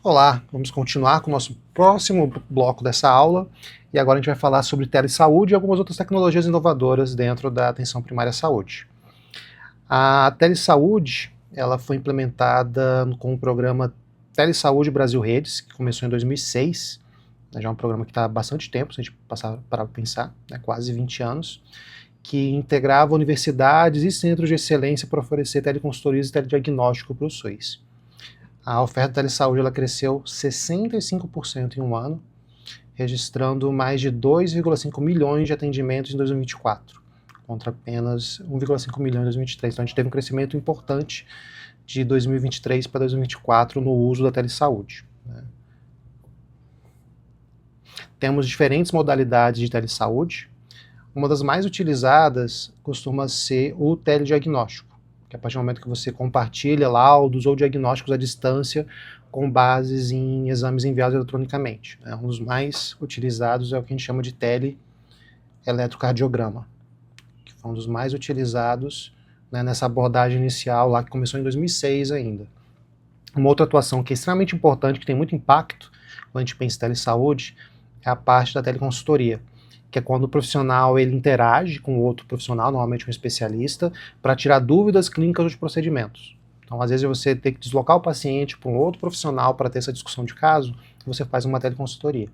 Olá, vamos continuar com o nosso próximo bloco dessa aula e agora a gente vai falar sobre telesaúde e algumas outras tecnologias inovadoras dentro da atenção primária à saúde. A telesaúde ela foi implementada com o programa Telesaúde Brasil Redes, que começou em 2006, já é um programa que está há bastante tempo, se a gente parar para pensar, quase 20 anos, que integrava universidades e centros de excelência para oferecer teleconsultorias e telediagnóstico para o SUS. A oferta de telesaúde ela cresceu 65% em um ano, registrando mais de 2,5 milhões de atendimentos em 2024, contra apenas 1,5 milhão em 2023. Então a gente teve um crescimento importante de 2023 para 2024 no uso da telesaúde. Temos diferentes modalidades de telesaúde. Uma das mais utilizadas costuma ser o telediagnóstico, que a partir do momento que você compartilha laudos ou diagnósticos à distância com bases em exames enviados eletronicamente. Um dos mais utilizados é o que a gente chama de teleeletrocardiograma, que foi um dos mais utilizados nessa abordagem inicial lá que começou em 2006 ainda. Uma outra atuação que é extremamente importante, que tem muito impacto quando a gente pensa em telesaúde, é a parte da teleconsultoria, que é quando o profissional ele interage com outro profissional, normalmente um especialista, para tirar dúvidas clínicas dos procedimentos. Então, às vezes, você tem que deslocar o paciente para um outro profissional para ter essa discussão de caso, você faz uma teleconsultoria.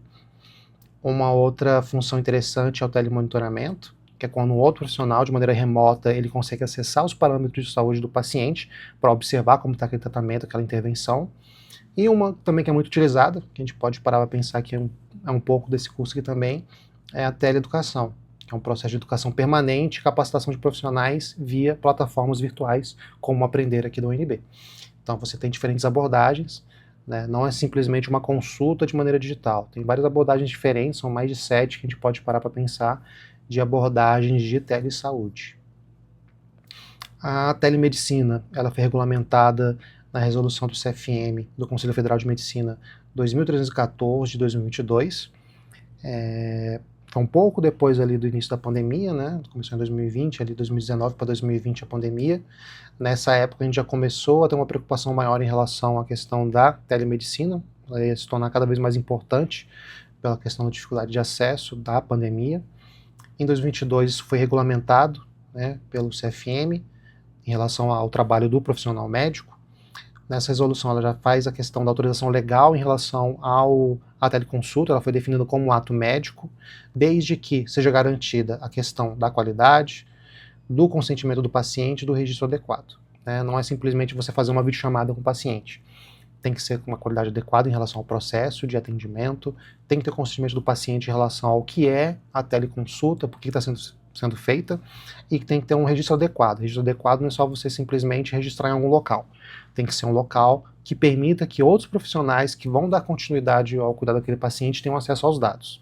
Uma outra função interessante é o telemonitoramento, que é quando um outro profissional, de maneira remota, ele consegue acessar os parâmetros de saúde do paciente para observar como está aquele tratamento, aquela intervenção. E uma também que é muito utilizada, que a gente pode parar para pensar que é um pouco desse curso aqui também, é a teleeducação, que é um processo de educação permanente e capacitação de profissionais via plataformas virtuais, como Aprender aqui da UNB. Então você tem diferentes abordagens, não é simplesmente uma consulta de maneira digital, tem várias abordagens diferentes, são mais de 7 que a gente pode parar para pensar, de abordagens de telesaúde. A telemedicina, ela foi regulamentada na resolução do CFM, do Conselho Federal de Medicina, 2314 de 2022, foi um pouco depois ali do início da pandemia, começou em 2020, ali 2019 para 2020 a pandemia. Nessa época a gente já começou a ter uma preocupação maior em relação à questão da telemedicina, ela ia se tornar cada vez mais importante pela questão da dificuldade de acesso da pandemia. Em 2022 isso foi regulamentado pelo CFM em relação ao trabalho do profissional médico. Nessa resolução ela já faz a questão da autorização legal em relação à teleconsulta, ela foi definida como um ato médico, desde que seja garantida a questão da qualidade, do consentimento do paciente e do registro adequado. Não é simplesmente você fazer uma videochamada com o paciente. Tem que ser com uma qualidade adequada em relação ao processo de atendimento, tem que ter consentimento do paciente em relação ao que é a teleconsulta, por que está sendo feita, e que tem que ter um registro adequado. O registro adequado não é só você simplesmente registrar em algum local. Tem que ser um local que permita que outros profissionais que vão dar continuidade ao cuidado daquele paciente tenham acesso aos dados.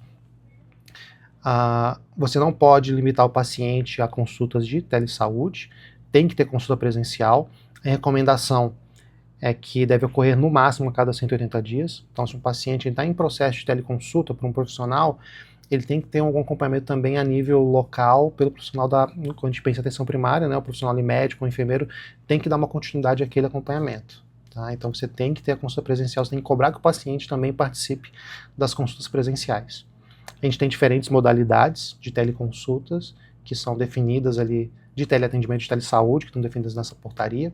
Você não pode limitar o paciente a consultas de telesaúde, tem que ter consulta presencial. A recomendação é que deve ocorrer no máximo a cada 180 dias. Então, se um paciente está em processo de teleconsulta para um profissional, ele tem que ter algum acompanhamento também a nível local pelo profissional quando a gente pensa em atenção primária, o profissional médico, o enfermeiro, tem que dar uma continuidade àquele acompanhamento. Então você tem que ter a consulta presencial, você tem que cobrar que o paciente também participe das consultas presenciais. A gente tem diferentes modalidades de teleconsultas que são definidas ali, de teleatendimento de telesaúde, que estão definidas nessa portaria,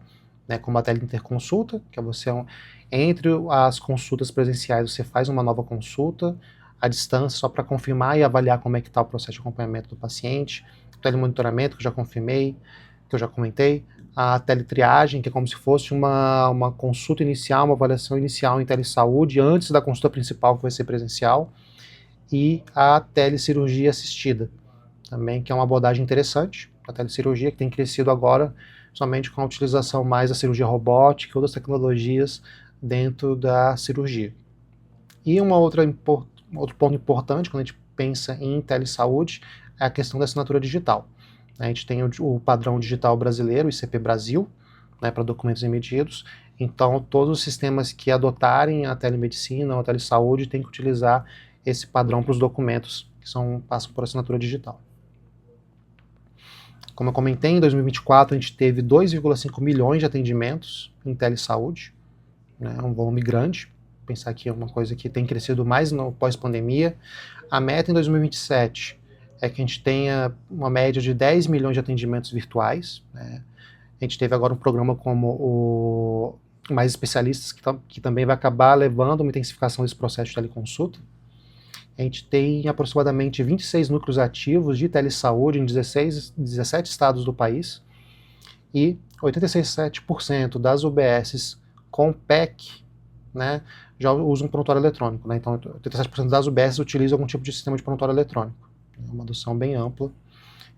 como a teleinterconsulta, que é você, entre as consultas presenciais, você faz uma nova consulta à distância, só para confirmar e avaliar como é que está o processo de acompanhamento do paciente, o telemonitoramento, que eu já confirmei, que eu já comentei, a teletriagem, que é como se fosse uma consulta inicial, uma avaliação inicial em telesaúde, antes da consulta principal, que vai ser presencial, e a telecirurgia assistida, também, que é uma abordagem interessante, a telecirurgia, que tem crescido agora, somente com a utilização mais da cirurgia robótica e outras tecnologias dentro da cirurgia. E outro ponto importante quando a gente pensa em telesaúde é a questão da assinatura digital. A gente tem o padrão digital brasileiro, o ICP Brasil, para documentos emitidos. Então, todos os sistemas que adotarem a telemedicina ou a telesaúde têm que utilizar esse padrão para os documentos que passam por assinatura digital. Como eu comentei, em 2024 a gente teve 2,5 milhões de atendimentos em telesaúde, um volume grande. pensar que é uma coisa que tem crescido mais no pós-pandemia. A meta em 2027 é que a gente tenha uma média de 10 milhões de atendimentos virtuais, né? A gente teve agora um programa como o Mais Especialistas, que também vai acabar levando uma intensificação desse processo de teleconsulta. A gente tem aproximadamente 26 núcleos ativos de telesaúde em 17 estados do país, e 87% das UBSs com PEC, né, já usam prontuário eletrônico, né? Então 87% das UBSs utilizam algum tipo de sistema de prontuário eletrônico. É uma adoção bem ampla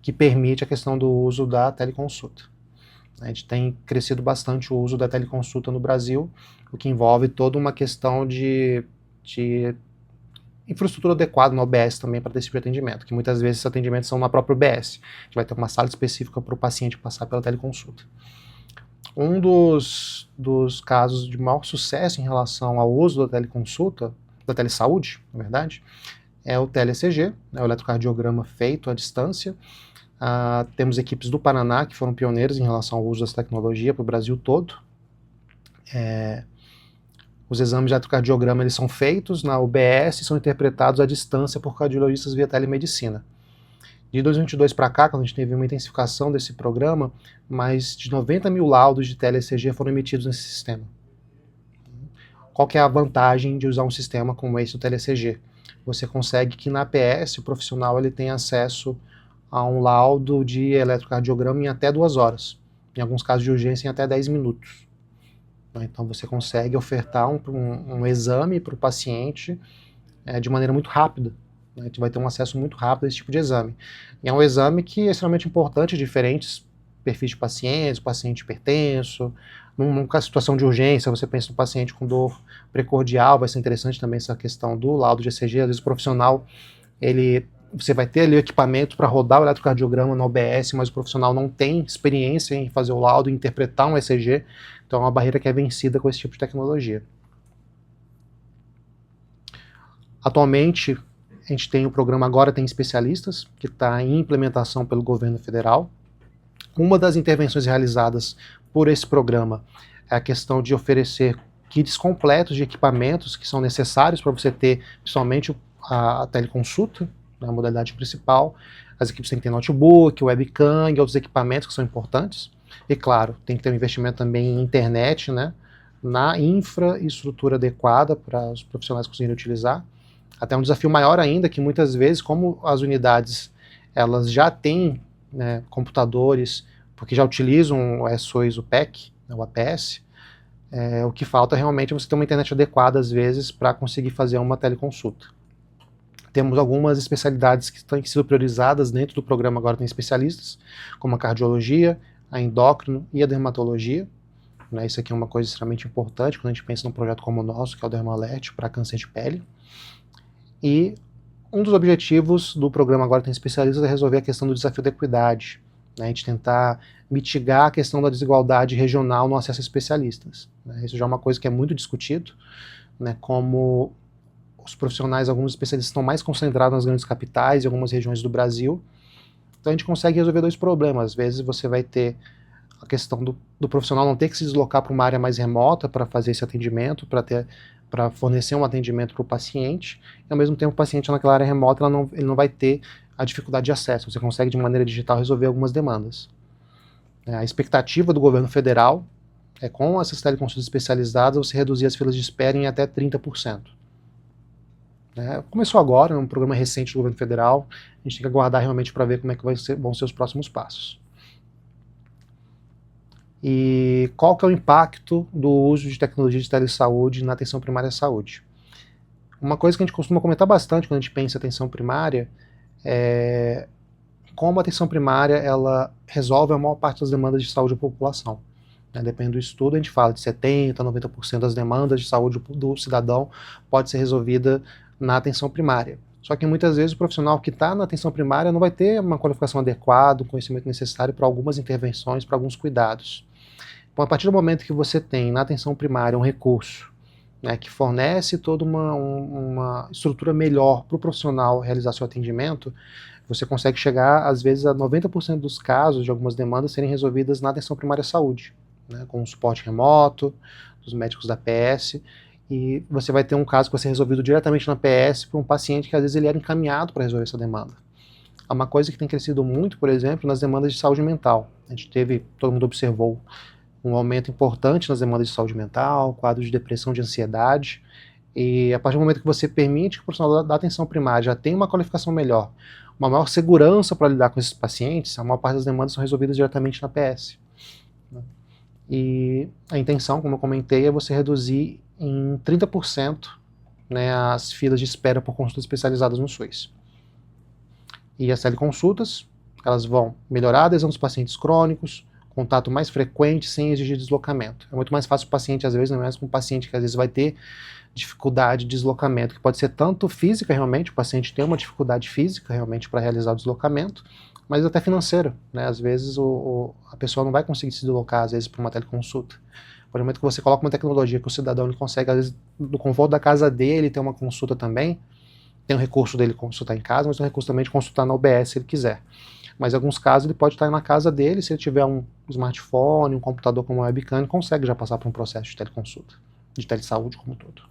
que permite a questão do uso da teleconsulta. A gente tem crescido bastante o uso da teleconsulta no Brasil, o que envolve toda uma questão de infraestrutura adequada no OBS também para esse tipo de atendimento, que muitas vezes esses atendimentos são na própria OBS. A gente vai ter uma sala específica para o paciente passar pela teleconsulta. Um dos casos de maior sucesso em relação ao uso da teleconsulta, da telesaúde, na verdade, é o TeleECG, né, o eletrocardiograma feito à distância. Temos equipes do Paraná que foram pioneiras em relação ao uso dessa tecnologia para o Brasil todo. Os exames de eletrocardiograma eles são feitos na UBS e são interpretados à distância por cardiologistas via telemedicina. De 2022 para cá, quando a gente teve uma intensificação desse programa, mais de 90 mil laudos de TeleECG foram emitidos nesse sistema. Qual que é a vantagem de usar um sistema como esse, o TeleECG? Você consegue que na APS o profissional ele tenha acesso a um laudo de eletrocardiograma em até 2 horas. Em alguns casos de urgência, em até 10 minutos. Então você consegue ofertar um exame para o paciente de maneira muito rápida. A gente vai ter um acesso muito rápido a esse tipo de exame. E é um exame que é extremamente importante, diferentes perfis de pacientes, paciente hipertenso, numa situação de urgência, você pensa no paciente com dor precordial, vai ser interessante também essa questão do laudo de ECG, às vezes o profissional, você vai ter ali o equipamento para rodar o eletrocardiograma no OBS, mas o profissional não tem experiência em fazer o laudo, em interpretar um ECG, então é uma barreira que é vencida com esse tipo de tecnologia. Atualmente, a gente tem o programa Agora Tem Especialistas, que está em implementação pelo governo federal. Uma das intervenções realizadas por esse programa é a questão de oferecer kits completos de equipamentos que são necessários para você ter, principalmente, a teleconsulta, a modalidade principal. As equipes têm que ter notebook, webcam e outros equipamentos que são importantes. E claro, tem que ter um investimento também em internet, né, na infraestrutura adequada para os profissionais conseguirem utilizar. Até um desafio maior ainda, que muitas vezes, como as unidades elas já têm, né, computadores, porque já utilizam o SOIS, o PEC, né, o APS, o que falta realmente é você ter uma internet adequada, às vezes, para conseguir fazer uma teleconsulta. Temos algumas especialidades que têm sido priorizadas dentro do programa Agora Tem Especialistas, como a cardiologia, a endócrino e a dermatologia. Né, isso aqui é uma coisa extremamente importante quando a gente pensa num projeto como o nosso, que é o DermaAlert, para câncer de pele. E um dos objetivos do programa Agora Tem Especialistas é resolver a questão do desafio da equidade, né, a gente tentar mitigar a questão da desigualdade regional no acesso a especialistas. Né, isso já é uma coisa que é muito discutido, né, como os profissionais, alguns especialistas estão mais concentrados nas grandes capitais e algumas regiões do Brasil, então a gente consegue resolver 2 problemas. Às vezes você vai ter a questão do profissional não ter que se deslocar para uma área mais remota para fazer esse atendimento, para fornecer um atendimento para o paciente, e ao mesmo tempo o paciente naquela área remota ele não vai ter a dificuldade de acesso, você consegue de maneira digital resolver algumas demandas. A expectativa do governo federal é, com essas teleconsultas especializadas, você reduzir as filas de espera em até 30%. Começou agora, é um programa recente do governo federal, a gente tem que aguardar realmente para ver como é que vão ser os próximos passos. E qual que é o impacto do uso de tecnologia de telesaúde na atenção primária à saúde? Uma coisa que a gente costuma comentar bastante quando a gente pensa em atenção primária é como a atenção primária ela resolve a maior parte das demandas de saúde da população. Dependendo do estudo, a gente fala de 70% a 90% das demandas de saúde do cidadão pode ser resolvida na atenção primária. Só que muitas vezes o profissional que está na atenção primária não vai ter uma qualificação adequada, o conhecimento necessário para algumas intervenções, para alguns cuidados. Então, a partir do momento que você tem na atenção primária um recurso, né, que fornece toda uma estrutura melhor para o profissional realizar seu atendimento, você consegue chegar, às vezes, a 90% dos casos de algumas demandas serem resolvidas na atenção primária à saúde, né, com o suporte remoto, dos médicos da PS, e você vai ter um caso que vai ser resolvido diretamente na PS para um paciente que às vezes ele era encaminhado para resolver essa demanda. É uma coisa que tem crescido muito, por exemplo, nas demandas de saúde mental. A gente teve, todo mundo observou, um aumento importante nas demandas de saúde mental, quadros de depressão, de ansiedade, e a partir do momento que você permite que o profissional da atenção primária já tenha uma qualificação melhor, uma maior segurança para lidar com esses pacientes, a maior parte das demandas são resolvidas diretamente na PS. E a intenção, como eu comentei, é você reduzir em 30%, né, as filas de espera por consultas especializadas no SUS. E as teleconsultas, elas vão melhorar a adesão dos pacientes crônicos, contato mais frequente sem exigir deslocamento. É muito mais fácil o paciente, às vezes, não é mais com um paciente que às vezes vai ter dificuldade de deslocamento, que pode ser tanto física realmente, o paciente tem uma dificuldade física realmente para realizar o deslocamento, mas até financeira, né? Às vezes a pessoa não vai conseguir se deslocar, às vezes, para uma teleconsulta. Por momento que você coloca uma tecnologia que o cidadão ele consegue, às vezes, do conforto da casa dele, ter uma consulta também, tem o recurso dele consultar em casa, mas tem o recurso também de consultar na UBS se ele quiser. Mas em alguns casos ele pode estar na casa dele, se ele tiver um smartphone, um computador com uma webcam, ele consegue já passar por um processo de teleconsulta, de telesaúde como um todo.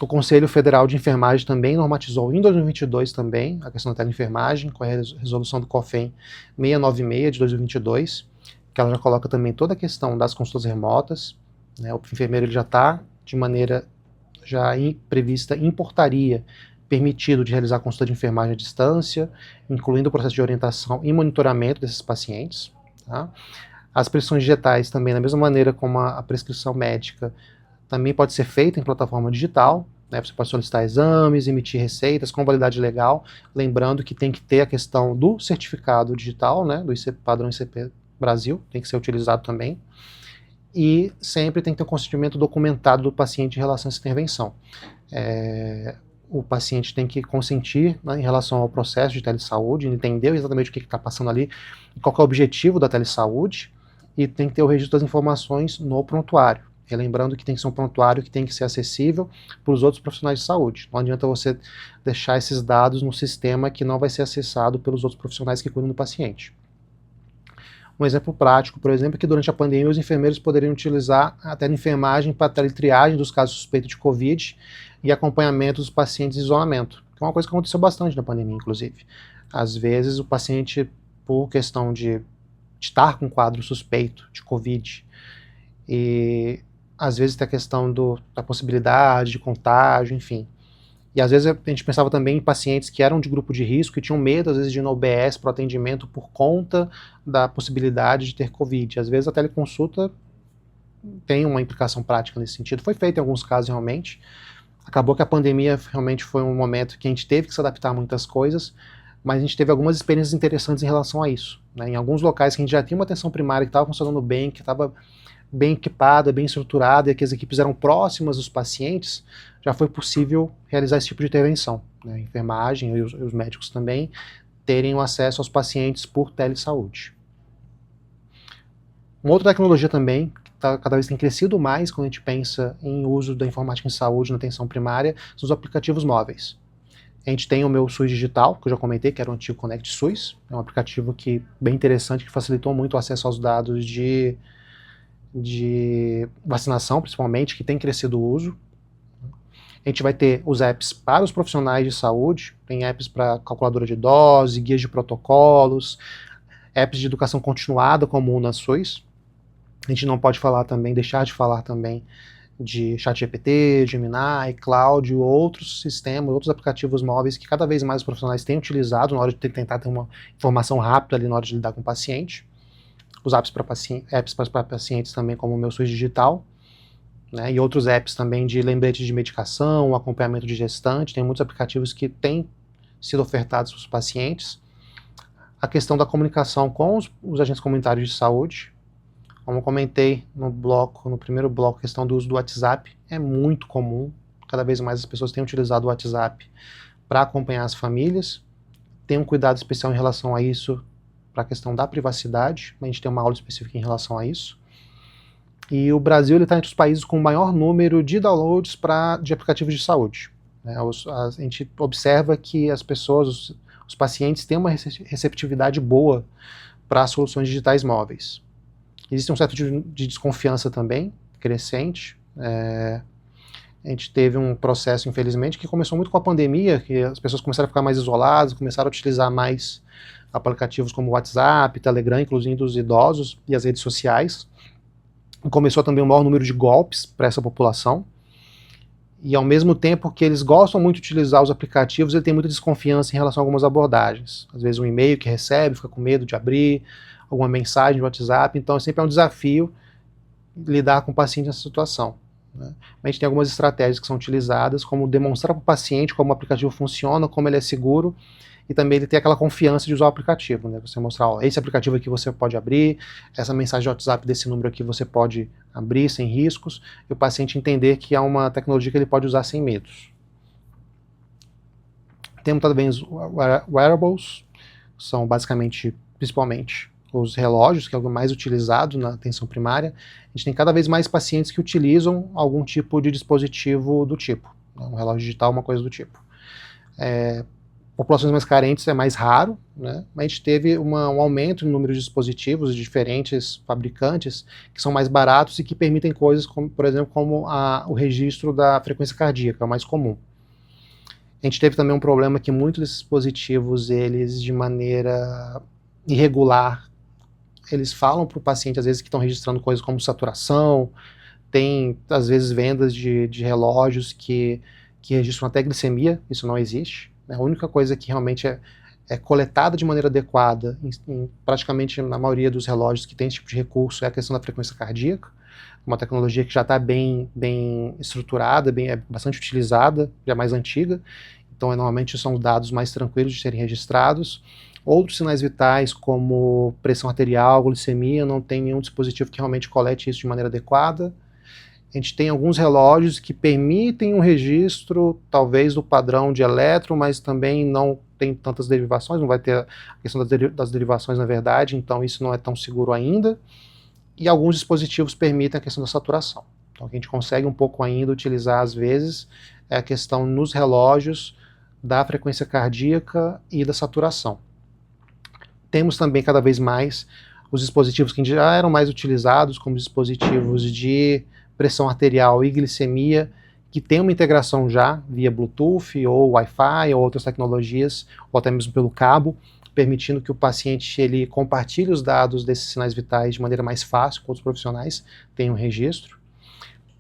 O Conselho Federal de Enfermagem também normatizou em 2022 também a questão da teleenfermagem, com a resolução do COFEN 696 de 2022, que ela já coloca também toda a questão das consultas remotas, né? O enfermeiro ele já está de maneira já prevista em portaria, permitido de realizar consulta de enfermagem à distância, incluindo o processo de orientação e monitoramento desses pacientes. Tá? As prescrições digitais também, da mesma maneira como a prescrição médica, também pode ser feita em plataforma digital, né? Você pode solicitar exames, emitir receitas com validade legal, lembrando que tem que ter a questão do certificado digital, né? Do ICP, padrão ICP Brasil, tem que ser utilizado também, e sempre tem que ter um consentimento documentado do paciente em relação a essa intervenção. O paciente tem que consentir, né, em relação ao processo de telesaúde, entender exatamente o que está passando ali, qual que é o objetivo da telesaúde, e tem que ter o registro das informações no prontuário. Lembrando que tem que ser um prontuário que tem que ser acessível para os outros profissionais de saúde. Não adianta você deixar esses dados no sistema que não vai ser acessado pelos outros profissionais que cuidam do paciente. Um exemplo prático, por exemplo, é que durante a pandemia os enfermeiros poderiam utilizar a teleenfermagem para teletriagem dos casos suspeitos de Covid e acompanhamento dos pacientes em isolamento, que é uma coisa que aconteceu bastante na pandemia, inclusive. Às vezes o paciente, por questão de estar com quadro suspeito de Covid, e às vezes tem a questão da possibilidade de contágio, enfim. E às vezes a gente pensava também em pacientes que eram de grupo de risco e tinham medo, às vezes, de ir no UBS para o atendimento por conta da possibilidade de ter Covid. Às vezes a teleconsulta tem uma implicação prática nesse sentido. Foi feito em alguns casos realmente. Acabou que a pandemia realmente foi um momento que a gente teve que se adaptar a muitas coisas, mas a gente teve algumas experiências interessantes em relação a isso, né? Em alguns locais que a gente já tinha uma atenção primária que estava funcionando bem, que estava bem equipada, bem estruturada, e que as equipes eram próximas dos pacientes, já foi possível realizar esse tipo de intervenção, né? A enfermagem e os médicos também terem o acesso aos pacientes por telesaúde. Uma outra tecnologia também, que cada vez tem crescido mais quando a gente pensa em uso da informática em saúde na atenção primária, são os aplicativos móveis. A gente tem o meu SUS Digital, que eu já comentei, que era o antigo Connect SUS, é um aplicativo bem interessante, que facilitou muito o acesso aos dados de vacinação, principalmente, que tem crescido o uso. A gente vai ter os apps para os profissionais de saúde, tem apps para calculadora de dose, guias de protocolos, apps de educação continuada como o UnaSUS. A gente não pode deixar de falar também de ChatGPT, Gemini, Cloud, outros sistemas, outros aplicativos móveis que cada vez mais os profissionais têm utilizado na hora de tentar ter uma informação rápida ali na hora de lidar com o paciente. Os apps para pacientes também, como o meu SUS Digital, né, e outros apps também de lembrete de medicação, acompanhamento de gestante, tem muitos aplicativos que têm sido ofertados para os pacientes. A questão da comunicação com os agentes comunitários de saúde, como eu comentei no primeiro bloco, a questão do uso do WhatsApp é muito comum, cada vez mais as pessoas têm utilizado o WhatsApp para acompanhar as famílias, tem um cuidado especial em relação a isso, para a questão da privacidade, a gente tem uma aula específica em relação a isso. E o Brasil está entre os países com o maior número de downloads de aplicativos de saúde. A gente observa que as pessoas, os pacientes têm uma receptividade boa para soluções digitais móveis. Existe um certo de desconfiança também, crescente, A gente teve um processo, infelizmente, que começou muito com a pandemia, que as pessoas começaram a ficar mais isoladas, começaram a utilizar mais aplicativos como WhatsApp, Telegram, inclusive os idosos e as redes sociais. E começou também o maior número de golpes para essa população. E ao mesmo tempo que eles gostam muito de utilizar os aplicativos, ele tem muita desconfiança em relação a algumas abordagens. Às vezes um e-mail que recebe, fica com medo de abrir, alguma mensagem de WhatsApp, então sempre é um desafio lidar com o paciente nessa situação. Né? A gente tem algumas estratégias que são utilizadas, como demonstrar para o paciente como o aplicativo funciona, como ele é seguro, e também ele ter aquela confiança de usar o aplicativo, né? Você mostrar, ó, esse aplicativo aqui você pode abrir, essa mensagem de WhatsApp desse número aqui você pode abrir sem riscos, e o paciente entender que é uma tecnologia que ele pode usar sem medos. Temos também os wearables, são basicamente, principalmente, os relógios, que é o mais utilizado na atenção primária. A gente tem cada vez mais pacientes que utilizam algum tipo de dispositivo do tipo, né? Um relógio digital, uma coisa do tipo. Populações mais carentes é mais raro, né? Mas a gente teve um aumento no número de dispositivos de diferentes fabricantes que são mais baratos e que permitem coisas como, por exemplo, como o registro da frequência cardíaca, é o mais comum. A gente teve também um problema que muitos desses dispositivos, eles de maneira irregular, eles falam para o paciente, às vezes, que estão registrando coisas como saturação, tem, às vezes, vendas de relógios que registram até glicemia, isso não existe. A única coisa que realmente é coletada de maneira adequada, praticamente na maioria dos relógios que tem esse tipo de recurso, é a questão da frequência cardíaca, uma tecnologia que já está bem estruturada, é bastante utilizada, já é mais antiga, então normalmente são dados mais tranquilos de serem registrados. Outros sinais vitais, como pressão arterial, glicemia, não tem nenhum dispositivo que realmente colete isso de maneira adequada. A gente tem alguns relógios que permitem um registro, talvez, do padrão de eletro, mas também não tem tantas derivações, não vai ter a questão das derivações, na verdade, então isso não é tão seguro ainda. E alguns dispositivos permitem a questão da saturação. Então, o que a gente consegue um pouco ainda utilizar, às vezes, é a questão nos relógios da frequência cardíaca e da saturação. Temos também, cada vez mais, os dispositivos que já eram mais utilizados, como dispositivos de pressão arterial e glicemia, que tem uma integração já via Bluetooth ou Wi-Fi ou outras tecnologias, ou até mesmo pelo cabo, permitindo que o paciente ele compartilhe os dados desses sinais vitais de maneira mais fácil com outros profissionais, tenham um registro.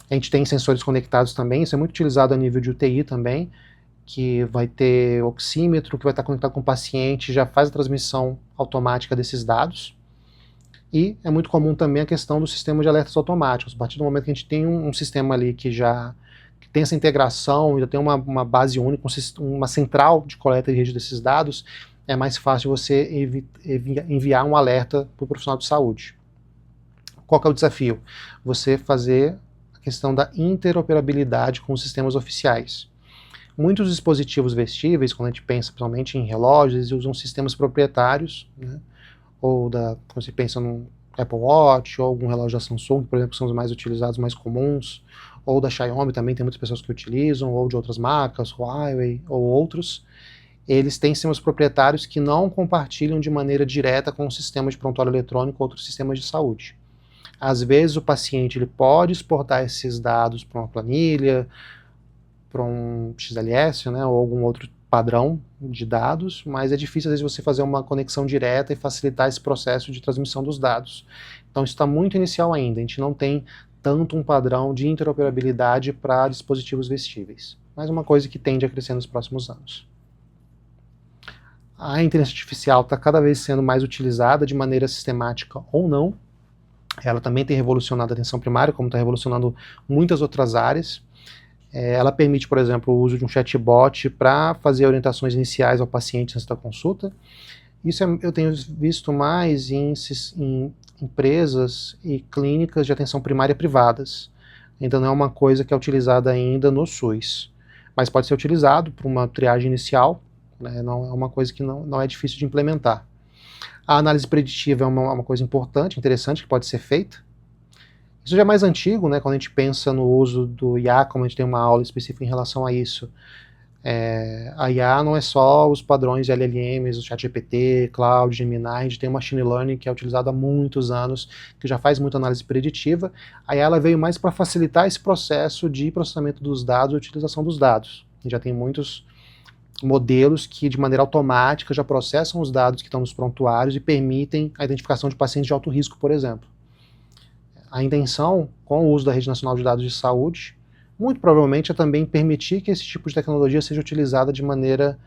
A gente tem sensores conectados também, isso é muito utilizado a nível de UTI também, que vai ter oxímetro, que vai estar conectado com o paciente, já faz a transmissão automática desses dados. E é muito comum também a questão do sistema de alertas automáticos. A partir do momento que a gente tem um sistema ali que tem essa integração, já tem uma base única, uma central de coleta e registro desses dados, é mais fácil você enviar um alerta para o profissional de saúde. Qual que é o desafio? Você fazer a questão da interoperabilidade com os sistemas oficiais. Muitos dispositivos vestíveis, quando a gente pensa principalmente em relógios, eles usam sistemas proprietários, né? Ou quando você pensa num Apple Watch, ou algum relógio da Samsung, por exemplo, que são os mais utilizados, mais comuns, ou da Xiaomi também, tem muitas pessoas que utilizam, ou de outras marcas, Huawei, ou outros. Eles têm sistemas proprietários que não compartilham de maneira direta com o sistema de prontuário eletrônico ou outros sistemas de saúde. Às vezes o paciente ele pode exportar esses dados para uma planilha, para um XLS, né, ou algum outro padrão de dados, mas é difícil às vezes você fazer uma conexão direta e facilitar esse processo de transmissão dos dados. Então isso está muito inicial ainda, a gente não tem tanto um padrão de interoperabilidade para dispositivos vestíveis, mas uma coisa que tende a crescer nos próximos anos. A inteligência artificial está cada vez sendo mais utilizada de maneira sistemática ou não. Ela também tem revolucionado a atenção primária, como está revolucionando muitas outras áreas. Ela permite, por exemplo, o uso de um chatbot para fazer orientações iniciais ao paciente antes da consulta. Isso eu tenho visto mais em empresas e clínicas de atenção primária privadas. Ainda não é uma coisa que é utilizada ainda no SUS, mas pode ser utilizado para uma triagem inicial, né? Não é uma coisa que não é difícil de implementar. A análise preditiva é uma coisa importante, interessante, que pode ser feita. Isso já é mais antigo, né, quando a gente pensa no uso do IA, como a gente tem uma aula específica em relação a isso. A IA não é só os padrões de LLMs, o ChatGPT, Cloud, Gemini, a gente tem o Machine Learning que é utilizado há muitos anos, que já faz muita análise preditiva. A IA ela veio mais para facilitar esse processo de processamento dos dados e utilização dos dados. A gente já tem muitos modelos que de maneira automática já processam os dados que estão nos prontuários e permitem a identificação de pacientes de alto risco, por exemplo. A intenção, com o uso da Rede Nacional de Dados de Saúde, muito provavelmente é também permitir que esse tipo de tecnologia seja utilizada de maneira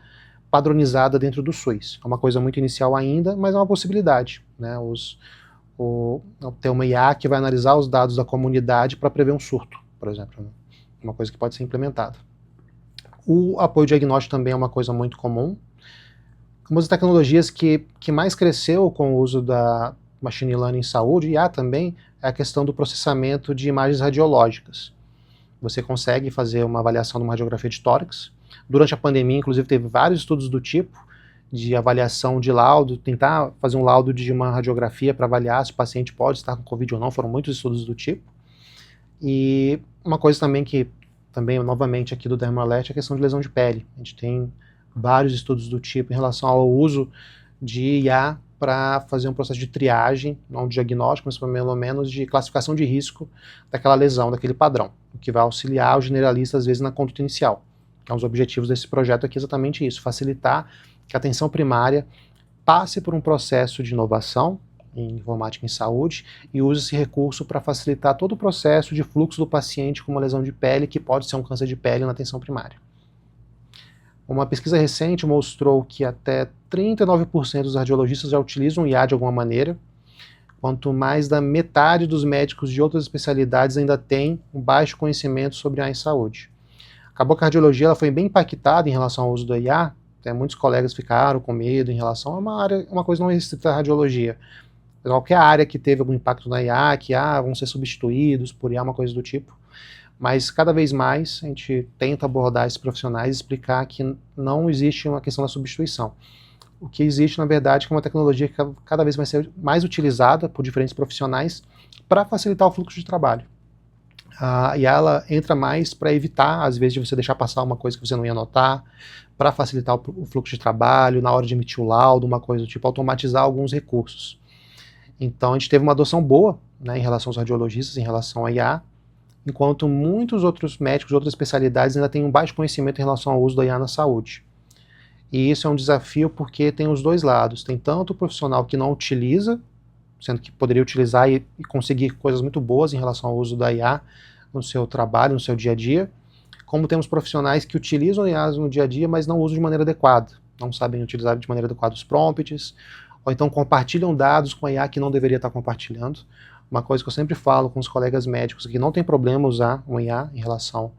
padronizada dentro do SUS. É uma coisa muito inicial ainda, mas é uma possibilidade, né? Ter uma IA que vai analisar os dados da comunidade para prever um surto, por exemplo, né? Uma coisa que pode ser implementada. O apoio diagnóstico também é uma coisa muito comum. Uma das tecnologias que mais cresceu com o uso da Machine Learning em saúde, e há também, é a questão do processamento de imagens radiológicas. Você consegue fazer uma avaliação de uma radiografia de tórax. Durante a pandemia, inclusive, teve vários estudos do tipo, de avaliação de laudo, tentar fazer um laudo de uma radiografia para avaliar se o paciente pode estar com Covid ou não, foram muitos estudos do tipo. E uma coisa também que, novamente aqui do Dermalete, é a questão de lesão de pele. A gente tem vários estudos do tipo em relação ao uso de IA para fazer um processo de triagem, não de diagnóstico, mas pelo menos de classificação de risco daquela lesão, daquele padrão, o que vai auxiliar o generalista, às vezes, na conduta inicial. Que é um dos objetivos desse projeto aqui, exatamente isso, facilitar que a atenção primária passe por um processo de inovação em informática em saúde e use esse recurso para facilitar todo o processo de fluxo do paciente com uma lesão de pele, que pode ser um câncer de pele na atenção primária. Uma pesquisa recente mostrou que até 39% dos radiologistas já utilizam IA de alguma maneira, quanto mais da metade dos médicos de outras especialidades ainda tem um baixo conhecimento sobre IA em saúde. Acabou que a radiologia ela foi bem impactada em relação ao uso da IA, até muitos colegas ficaram com medo em relação a uma coisa não restrita à radiologia. Qualquer área que teve algum impacto na IA, que vão ser substituídos por IA, uma coisa do tipo. Mas cada vez mais a gente tenta abordar esses profissionais e explicar que não existe uma questão da substituição. O que existe, na verdade, é uma tecnologia que cada vez vai ser mais utilizada por diferentes profissionais para facilitar o fluxo de trabalho. E ela entra mais para evitar, às vezes, de você deixar passar uma coisa que você não ia notar, para facilitar o fluxo de trabalho, na hora de emitir o laudo, uma coisa do tipo, automatizar alguns recursos. Então a gente teve uma adoção boa, né, em relação aos radiologistas, em relação à IA, enquanto muitos outros médicos, outras especialidades ainda têm um baixo conhecimento em relação ao uso da IA na saúde. E isso é um desafio porque tem os dois lados. Tem tanto o profissional que não utiliza, sendo que poderia utilizar e conseguir coisas muito boas em relação ao uso da IA no seu trabalho, no seu dia a dia, como temos profissionais que utilizam a IA no dia a dia, mas não usam de maneira adequada, não sabem utilizar de maneira adequada os prompts, ou então compartilham dados com a IA que não deveria estar compartilhando. Uma coisa que eu sempre falo com os colegas médicos, que não tem problema usar um IA em relação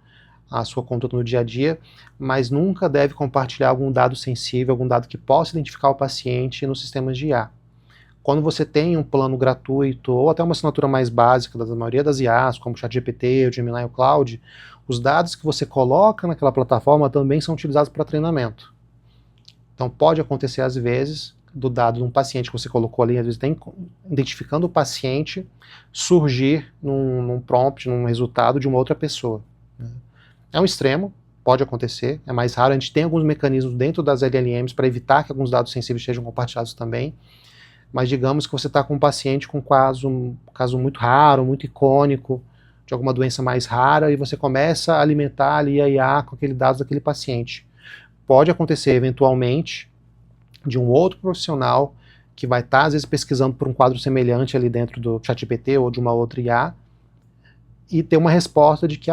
à sua conduta no dia a dia, mas nunca deve compartilhar algum dado sensível, algum dado que possa identificar o paciente nos sistemas de IA. Quando você tem um plano gratuito, ou até uma assinatura mais básica da maioria das IAs, como o ChatGPT, o Gemini ou o Cloud, os dados que você coloca naquela plataforma também são utilizados para treinamento. Então pode acontecer às vezes do dado de um paciente que você colocou ali, às vezes tem identificando o paciente, surgir num prompt, num resultado de uma outra pessoa. É um extremo, pode acontecer, é mais raro, a gente tem alguns mecanismos dentro das LLMs para evitar que alguns dados sensíveis sejam compartilhados também, mas digamos que você está com um paciente com um caso muito raro, muito icônico, de alguma doença mais rara, e você começa a alimentar ali a IA com aquele dado daquele paciente. Pode acontecer, eventualmente, de um outro profissional que vai estar, às vezes, pesquisando por um quadro semelhante ali dentro do ChatGPT ou de uma outra IA, e ter uma resposta de que,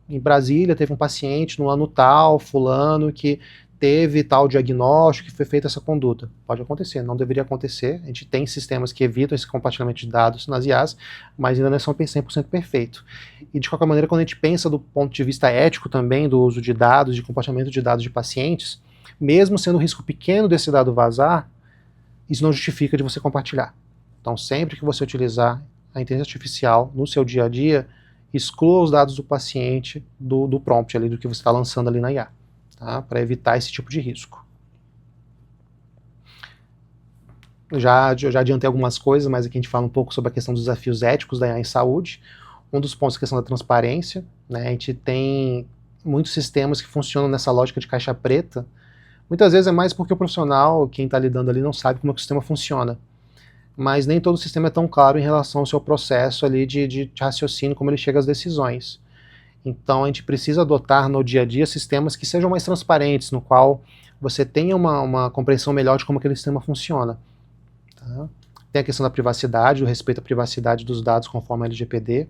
em Brasília teve um paciente no ano tal, fulano, que teve tal diagnóstico, que foi feita essa conduta. Pode acontecer, não deveria acontecer. A gente tem sistemas que evitam esse compartilhamento de dados nas IAs, mas ainda não são 100% perfeito. E de qualquer maneira, quando a gente pensa do ponto de vista ético também, do uso de dados, de compartilhamento de dados de pacientes, mesmo sendo um risco pequeno desse dado vazar, isso não justifica de você compartilhar. Então, sempre que você utilizar a inteligência artificial no seu dia a dia, exclua os dados do paciente do prompt ali, do que você está lançando ali na IA, tá? Para evitar esse tipo de risco. Eu já adiantei algumas coisas, mas aqui a gente fala um pouco sobre a questão dos desafios éticos da IA em saúde. Um dos pontos é a questão da transparência, né? A gente tem muitos sistemas que funcionam nessa lógica de caixa preta, muitas vezes é mais porque o profissional, quem está lidando ali, não sabe como é que o sistema funciona. Mas nem todo sistema é tão claro em relação ao seu processo ali de raciocínio, como ele chega às decisões. Então a gente precisa adotar no dia a dia sistemas que sejam mais transparentes, no qual você tenha uma compreensão melhor de como aquele sistema funciona. Tá? Tem a questão da privacidade, o respeito à privacidade dos dados conforme a LGPD.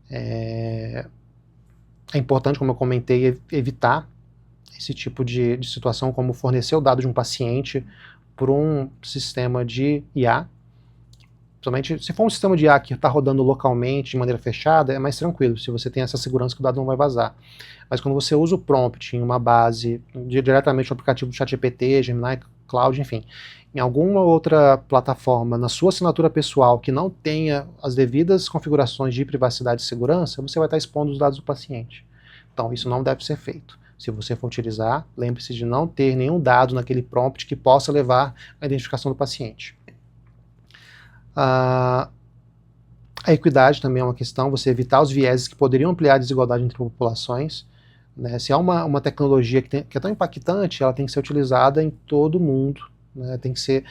É importante, como eu comentei, evitar esse tipo de situação, como fornecer o dado de um paciente por um sistema de IA. Principalmente se for um sistema de IA que está rodando localmente, de maneira fechada, é mais tranquilo, se você tem essa segurança que o dado não vai vazar. Mas quando você usa o prompt em uma base, diretamente no aplicativo do ChatGPT, Gemini, Cloud, enfim, em alguma outra plataforma, na sua assinatura pessoal, que não tenha as devidas configurações de privacidade e segurança, você vai estar expondo os dados do paciente. Então, isso não deve ser feito. Se você for utilizar, lembre-se de não ter nenhum dado naquele prompt que possa levar à identificação do paciente. A equidade também é uma questão, você evitar os vieses que poderiam ampliar a desigualdade entre populações. Né? Se há uma tecnologia que é tão impactante, ela tem que ser utilizada em todo mundo. Né? Tem que ser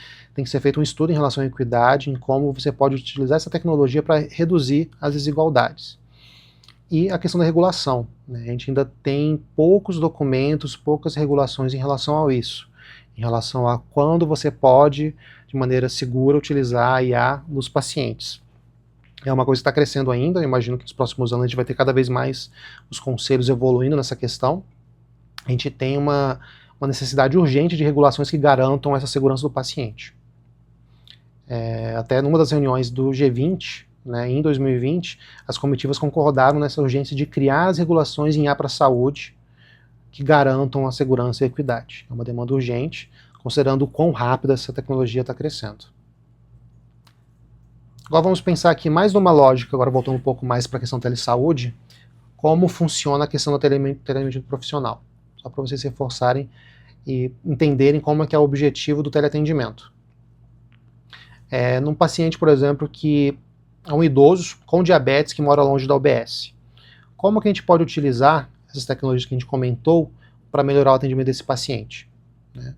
feito um estudo em relação à equidade, em como você pode utilizar essa tecnologia para reduzir as desigualdades. E a questão da regulação. Né? A gente ainda tem poucos documentos, poucas regulações em relação a isso. Em relação a quando você pode, de maneira segura, utilizar a IA nos pacientes. É uma coisa que está crescendo ainda, eu imagino que nos próximos anos a gente vai ter cada vez mais os conselhos evoluindo nessa questão. A gente tem uma necessidade urgente de regulações que garantam essa segurança do paciente. Até numa das reuniões do G20, né, em 2020, as comitivas concordaram nessa urgência de criar as regulações em IA para a saúde que garantam a segurança e a equidade. É uma demanda urgente, considerando o quão rápido essa tecnologia está crescendo. Agora vamos pensar aqui mais numa lógica, agora voltando um pouco mais para a questão da telesaúde, como funciona a questão do teleatendimento profissional. Só para vocês se reforçarem e entenderem como é que é o objetivo do teleatendimento. Num paciente, por exemplo, que é um idoso com diabetes que mora longe da UBS. Como que a gente pode utilizar essas tecnologias que a gente comentou para melhorar o atendimento desse paciente? Né?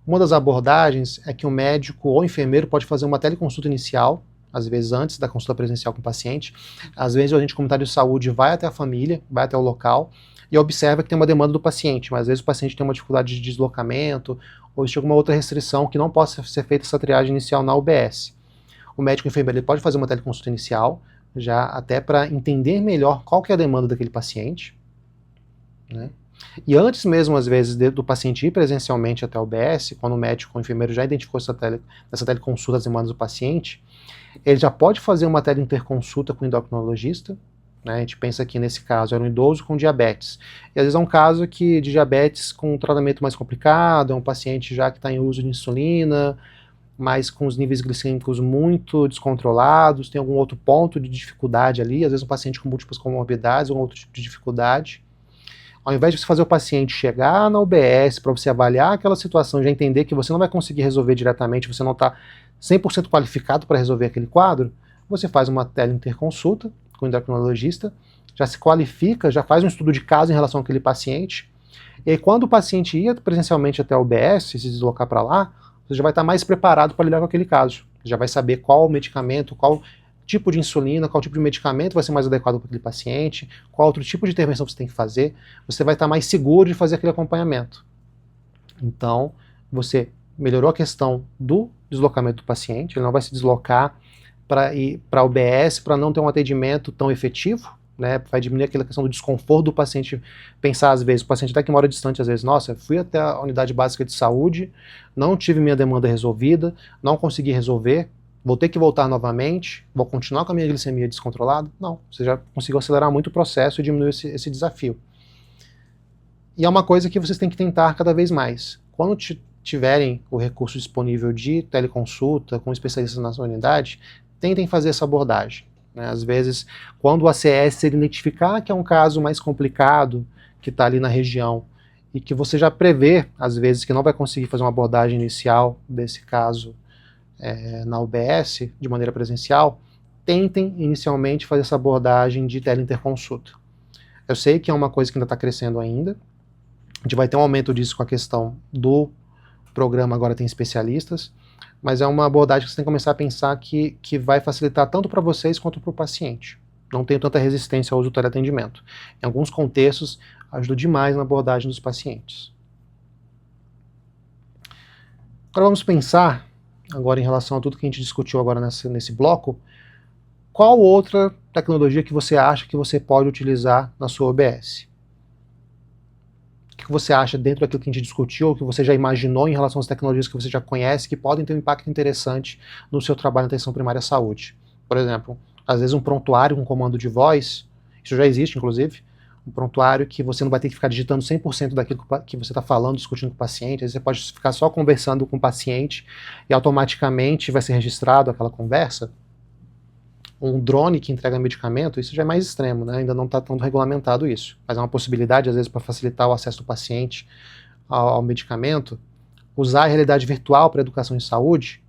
Uma das abordagens é que o médico ou enfermeiro pode fazer uma teleconsulta inicial, às vezes antes da consulta presencial com o paciente. Às vezes o agente comunitário de saúde vai até a família, vai até o local e observa que tem uma demanda do paciente, mas às vezes o paciente tem uma dificuldade de deslocamento ou existe alguma outra restrição que não possa ser feita essa triagem inicial na UBS. O médico enfermeiro ele pode fazer uma teleconsulta inicial, já até para entender melhor qual que é a demanda daquele paciente. Né? E antes mesmo, às vezes, do paciente ir presencialmente até a UBS, quando o médico ou o enfermeiro já identificou essa teleconsulta as demandas do paciente, ele já pode fazer uma teleinterconsulta com o endocrinologista. Né? A gente pensa que nesse caso era um idoso com diabetes. E às vezes é um caso de diabetes com um tratamento mais complicado, é um paciente já que está em uso de insulina, mas com os níveis glicêmicos muito descontrolados, tem algum outro ponto de dificuldade ali, às vezes um paciente com múltiplas comorbidades, algum outro tipo de dificuldade. Ao invés de você fazer o paciente chegar na UBS para você avaliar aquela situação, já entender que você não vai conseguir resolver diretamente, você não está 100% qualificado para resolver aquele quadro, você faz uma teleinterconsulta com o endocrinologista, já se qualifica, já faz um estudo de caso em relação àquele paciente, e aí, quando o paciente ia presencialmente até a UBS e se deslocar para lá, você já vai estar mais preparado para lidar com aquele caso. Você já vai saber qual medicamento, qual tipo de insulina, qual tipo de medicamento vai ser mais adequado para aquele paciente, qual outro tipo de intervenção você tem que fazer. Você vai estar mais seguro de fazer aquele acompanhamento. Então, você melhorou a questão do deslocamento do paciente, ele não vai se deslocar para ir para a UBS para não ter um atendimento tão efetivo, né? Vai diminuir aquela questão do desconforto do paciente pensar, às vezes, o paciente até que mora distante, às vezes, nossa, fui até a unidade básica de saúde, não tive minha demanda resolvida, não consegui resolver, vou ter que voltar novamente, vou continuar com a minha glicemia descontrolada? Não, você já conseguiu acelerar muito o processo e diminuir esse desafio. E é uma coisa que vocês têm que tentar cada vez mais. Quando tiverem o recurso disponível de teleconsulta com especialistas na sua unidade, tentem fazer essa abordagem. Às vezes, quando o ACS ele identificar que é um caso mais complicado, que está ali na região, e que você já prevê, às vezes, que não vai conseguir fazer uma abordagem inicial desse caso na UBS, de maneira presencial, tentem inicialmente fazer essa abordagem de teleinterconsulta. Eu sei que é uma coisa que ainda está crescendo ainda. A gente vai ter um aumento disso com a questão do programa Agora Tem Especialistas, mas é uma abordagem que você tem que começar a pensar que vai facilitar tanto para vocês quanto para o paciente. Não tem tanta resistência ao uso do teleatendimento. Em alguns contextos, ajuda demais na abordagem dos pacientes. Agora vamos pensar, agora em relação a tudo que a gente discutiu agora nesse bloco, qual outra tecnologia que você acha que você pode utilizar na sua OBS? O que você acha dentro daquilo que a gente discutiu, ou que você já imaginou em relação às tecnologias que você já conhece, que podem ter um impacto interessante no seu trabalho na atenção primária à saúde? Por exemplo, às vezes um prontuário com comando de voz, isso já existe inclusive, um prontuário que você não vai ter que ficar digitando 100% daquilo que você está falando, discutindo com o paciente, às vezes você pode ficar só conversando com o paciente e automaticamente vai ser registrado aquela conversa. Um drone que entrega medicamento, isso já é mais extremo, né? Ainda não está tão regulamentado isso, mas é uma possibilidade, às vezes, para facilitar o acesso do paciente ao medicamento. Usar a realidade virtual para a educação em saúde,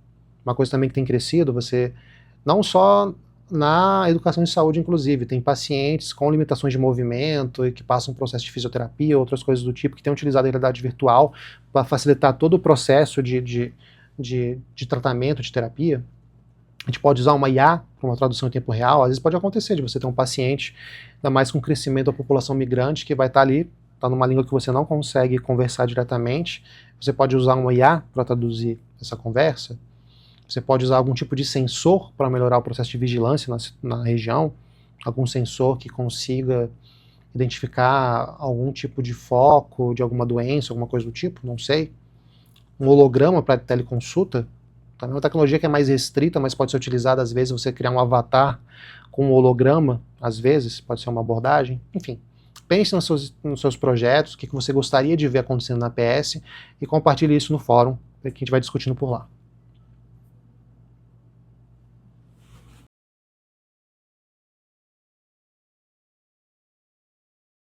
uma coisa também que tem crescido, você, não só na educação em saúde, inclusive, tem pacientes com limitações de movimento e que passam um processo de fisioterapia, outras coisas do tipo, que têm utilizado a realidade virtual para facilitar todo o processo de tratamento, de terapia. A gente pode usar uma IA para uma tradução em tempo real. Às vezes pode acontecer de você ter um paciente, ainda mais com o crescimento da população migrante, que vai estar ali, está numa língua que você não consegue conversar diretamente. Você pode usar uma IA para traduzir essa conversa. Você pode usar algum tipo de sensor para melhorar o processo de vigilância na região, algum sensor que consiga identificar algum tipo de foco de alguma doença, alguma coisa do tipo, não sei. Um holograma para teleconsulta. Também é uma tecnologia que é mais restrita, mas pode ser utilizada às vezes, você criar um avatar com um holograma, às vezes, pode ser uma abordagem. Enfim, pense nos seus projetos, o que você gostaria de ver acontecendo na PS e compartilhe isso no fórum, que a gente vai discutindo por lá.